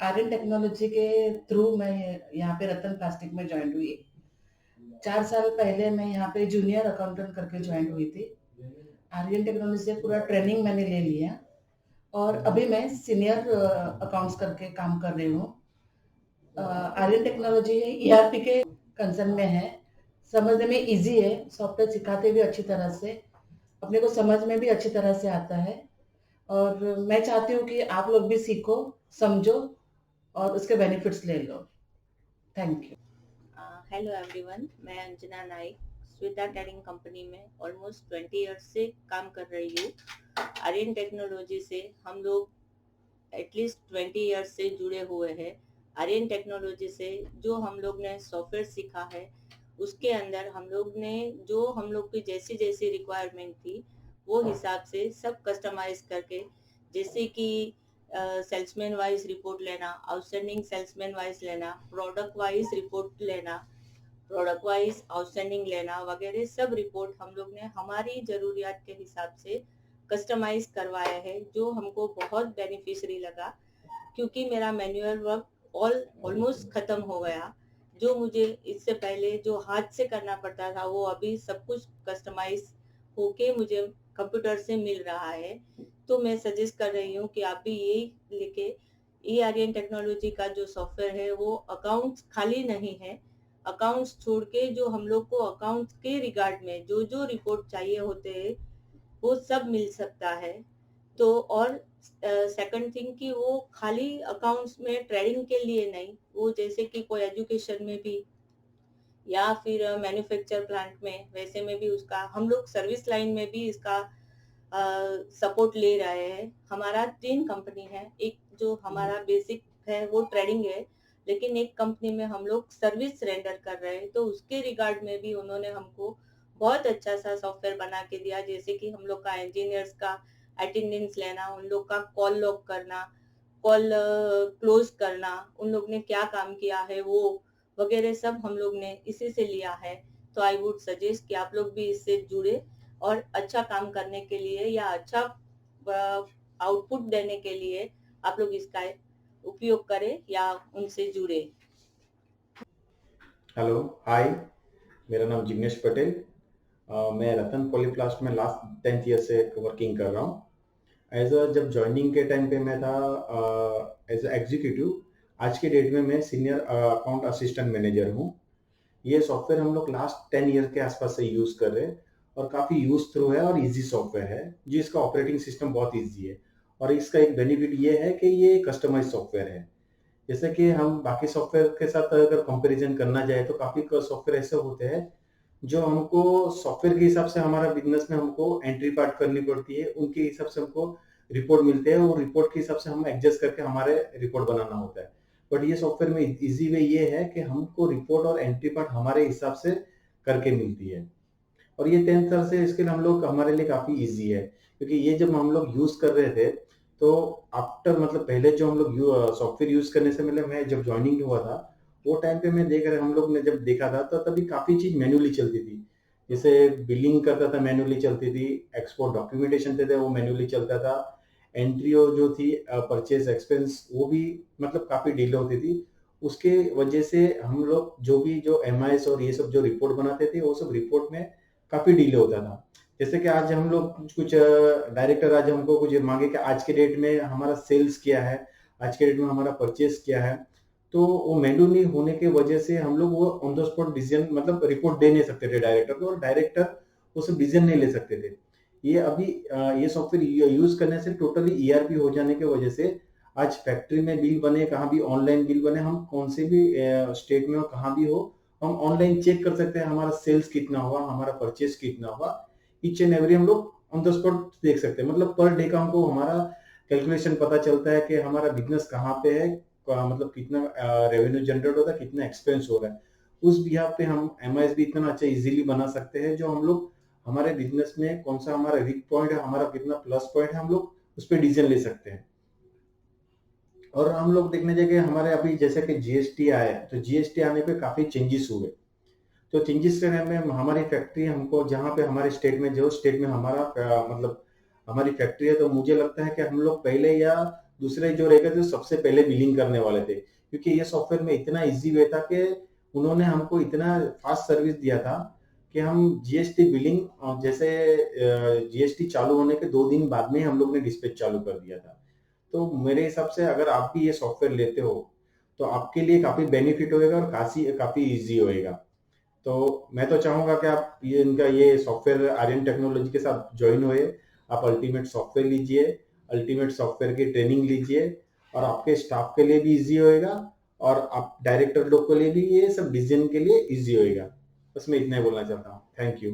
Aryan technology के through मैं यहाँ पे रतन प्लास्टिक में ज्वाइन हुई। 4 साल पहले मैं यहाँ पे जूनियर अकाउंटेंट करके ज्वाइन हुई थी। आर्यन टेक्नोलॉजी से पूरा ट्रेनिंग मैंने ले लिया और अभी मैं सीनियर अकाउंट्स करके काम कर रही हूँ। आर्यन टेक्नोलॉजी ईआरपी के कंसर्न में है, समझने में इजी है, सॉफ्टवेयर सिखाते भी अच्छी तरह से, अपने को समझ में भी अच्छी तरह से आता है। और मैं चाहती हूँ कि आप लोग भी सीखो, समझो और उसके बेनिफिट्स ले लो। Thank you. हेलो एवरीवन, मैं अंजना नाइक श्वेता ट्रेडिंग कंपनी में ऑलमोस्ट 20 ईयर्स से काम कर रही हूँ। आर्यन टेक्नोलॉजी से हम लोग एटलीस्ट 20 ईयर्स से जुड़े हुए हैं। आर्यन टेक्नोलॉजी से जो हम लोग ने सॉफ्टवेयर सीखा है, उसके अंदर हम लोग ने जो हम लोग की जैसी जैसी रिक्वायरमेंट थी वो हिसाब से सब कस्टमाइज करके, जैसे कि सेल्समैन वाइज रिपोर्ट लेना, आउटस्टैंडिंग सेल्समैन वाइज लेना, प्रोडक्ट वाइज रिपोर्ट लेना, प्रोडक्ट वाइज आउटस्टैंडिंग लेना वगैरह सब रिपोर्ट हम लोग ने हमारी ज़रूरियात के हिसाब से कस्टमाइज करवाया है, जो हमको बहुत बेनिफिशियरी लगा। क्योंकि मेरा मैनुअल वर्क ऑलमोस्ट ख़त्म हो गया। जो मुझे इससे पहले जो हाथ से करना पड़ता था वो अभी सब कुछ कस्टमाइज होके मुझे कंप्यूटर से मिल रहा है। तो मैं सजेस्ट कर रही हूँ कि आप भी यही लेके ई आर्यन टेक्नोलॉजी का जो सॉफ्टवेयर है वो अकाउंट्स खाली नहीं है। अकाउंट्स छोड़ के जो हम लोग को अकाउंट्स के रिगार्ड में जो जो रिपोर्ट चाहिए होते हैं वो सब मिल सकता है। तो और सेकंड थिंग कि वो खाली अकाउंट्स में ट्रेडिंग के लिए नहीं, वो जैसे कि कोई एजुकेशन में भी या फिर मैन्युफैक्चर प्लांट में वैसे में भी उसका हम लोग सर्विस लाइन में भी इसका सपोर्ट ले रहे हैं। हमारा 3 कंपनी है, एक जो हमारा बेसिक है वो ट्रेडिंग है, लेकिन एक कंपनी में हम लोग सर्विस रेंडर कर रहे हैं, तो उसके रिगार्ड में भी उन्होंने हमको बहुत अच्छा सा सॉफ्टवेयर बना के दिया। जैसे कि हम लोग का इंजीनियर्स का अटेंडेंस लेना, उन लोग का कॉल लॉग करना, कॉल क्लोज करना, उन लोग ने क्या काम किया है वो वगैरह सब हम लोग ने इसी से लिया है। तो आई वुड सजेस्ट कि आप लोग भी इससे जुड़े और अच्छा काम करने के लिए या अच्छा आउटपुट देने के लिए आप लोग इसका उपयोग करें या उनसे जुड़े। हेलो, हाय। मेरा नाम जिग्नेश पटेल। मैं रतन पॉलीप्लास्ट में लास्ट 10th ईयर से वर्किंग कर रहा हूँ। जब ज्वाइनिंग के टाइम पे मैं था एज एग्जीक्यूटिव। आज के डेट में मैं सीनियर अकाउंट असिस्टेंट मैनेजर हूँ। ये सॉफ्टवेयर हम लोग लास्ट 10 ईयर के आसपास से यूज़ कर रहे हैं और काफ़ी यूज़ थ्रू है और इजी सॉफ्टवेयर है, जो इसका ऑपरेटिंग सिस्टम बहुत इजी है। और इसका एक बेनिफिट ये है कि ये कस्टमाइज सॉफ्टवेयर है। जैसे कि हम बाकी सॉफ्टवेयर के साथ अगर कंपैरिजन करना जाए तो काफ़ी सॉफ्टवेयर ऐसे होते हैं जो हमको सॉफ्टवेयर के हिसाब से हमारा बिजनेस में हमको एंट्री पार्ट करनी पड़ती है, उनके हिसाब से हमको रिपोर्ट मिलते हैं और रिपोर्ट के हिसाब से हम एडजस्ट करके हमारे रिपोर्ट बनाना होता है। बट ये सॉफ्टवेयर में इजी वे ये है कि हमको रिपोर्ट और एंट्री पार्ट हमारे हिसाब से करके मिलती है। और ये 10th तरह से इसके लिए हम लोग हमारे लिए काफ़ी इजी है, क्योंकि ये जब हम लोग यूज़ कर रहे थे तो आफ्टर मतलब पहले जो हम लोग सॉफ्टवेयर यूज़ करने से पहले मैं जब ज्वाइनिंग हुआ था वो टाइम पे मैं देख रहे हम लोग ने जब देखा था तो तभी काफ़ी चीज़ मैन्युअली चलती थी। जैसे बिलिंग करता था मैन्युअली चलती थी, एक्सपोर्ट डॉक्यूमेंटेशन थे वो मैन्युअली चलता था, एंट्री जो थी परचेज एक्सपेंस वो भी मतलब काफ़ी डिले होती थी। उसके वजह से हम लोग जो एमआईएस और ये सब जो रिपोर्ट बनाते थे वो सब रिपोर्ट में काफ़ी डिले होता था। जैसे कि आज हम लोग कुछ डायरेक्टर आज हमको कुछ मांगे कि आज के डेट में हमारा सेल्स क्या है, आज के डेट में हमारा परचेस क्या है, तो वो मैन्युअली होने के वजह से हम लोग वो ऑन द स्पॉट डिसीजन मतलब रिपोर्ट दे नहीं सकते थे डायरेक्टर को, और डायरेक्टर उस डिसीजन नहीं ले सकते थे। ये अभी ये सॉफ्टवेयर यूज करने से टोटली ईआरपी हो जाने की वजह से आज फैक्ट्री में बिल बने, कहाँ भी ऑनलाइन बिल बने, हम कौन से भी स्टेट में हो कहाँ भी हो, हम ऑनलाइन चेक कर सकते हैं हमारा सेल्स कितना हुआ, हमारा परचेस कितना हुआ, ईच एंड एवरी हम लोग ऑन द स्पॉट देख सकते हैं। मतलब पर डे का हमको हमारा कैलकुलेशन पता चलता है कि हमारा बिजनेस कहाँ पे है, मतलब कितना रेवेन्यू जनरेट होता है, कितना एक्सपेंस हो रहा है। उस बिहाफ पे हम एमआईएस भी इतना अच्छा इजीली बना सकते हैं, जो हम लोग हमारे बिजनेस में कौन सा हमारा वीक पॉइंट है, हमारा कितना प्लस पॉइंट है, हम लोग उस पर डिसीजन ले सकते हैं। और हम लोग देखने जाएंगे हमारे अभी जैसे कि जीएसटी आया, तो जीएसटी आने पे काफी चेंजेस हुए। तो चेंजेस करने में हमारी फैक्ट्री हमको जहाँ पे हमारे स्टेट में जो स्टेट में हमारा मतलब हमारी फैक्ट्री है, तो मुझे लगता है कि हम लोग पहले या दूसरे जो रहेगा जो सबसे पहले बिलिंग करने वाले थे, क्योंकि ये सॉफ्टवेयर में इतना इजी वे था कि उन्होंने हमको इतना फास्ट सर्विस दिया था कि हम जीएसटी बिलिंग जैसे जीएसटी चालू होने के 2 दिन बाद में हम लोग ने डिस्पैच चालू कर दिया था। तो मेरे हिसाब से अगर आप भी ये सॉफ्टवेयर लेते हो तो आपके लिए काफी बेनिफिट होएगा और काफी इजी होएगा। तो मैं तो चाहूंगा कि आप ये इनका ये सॉफ्टवेयर आर्यन टेक्नोलॉजी के साथ ज्वाइन हुए, आप अल्टीमेट सॉफ्टवेयर लीजिए, अल्टीमेट सॉफ्टवेयर की ट्रेनिंग लीजिए और आपके स्टाफ के लिए भी इजी होएगा और आप डायरेक्टर लोग के लिए भी ये सब डिसीजन के लिए इजी होएगा। बस मैं इतना ही बोलना चाहता हूँ। Thank you.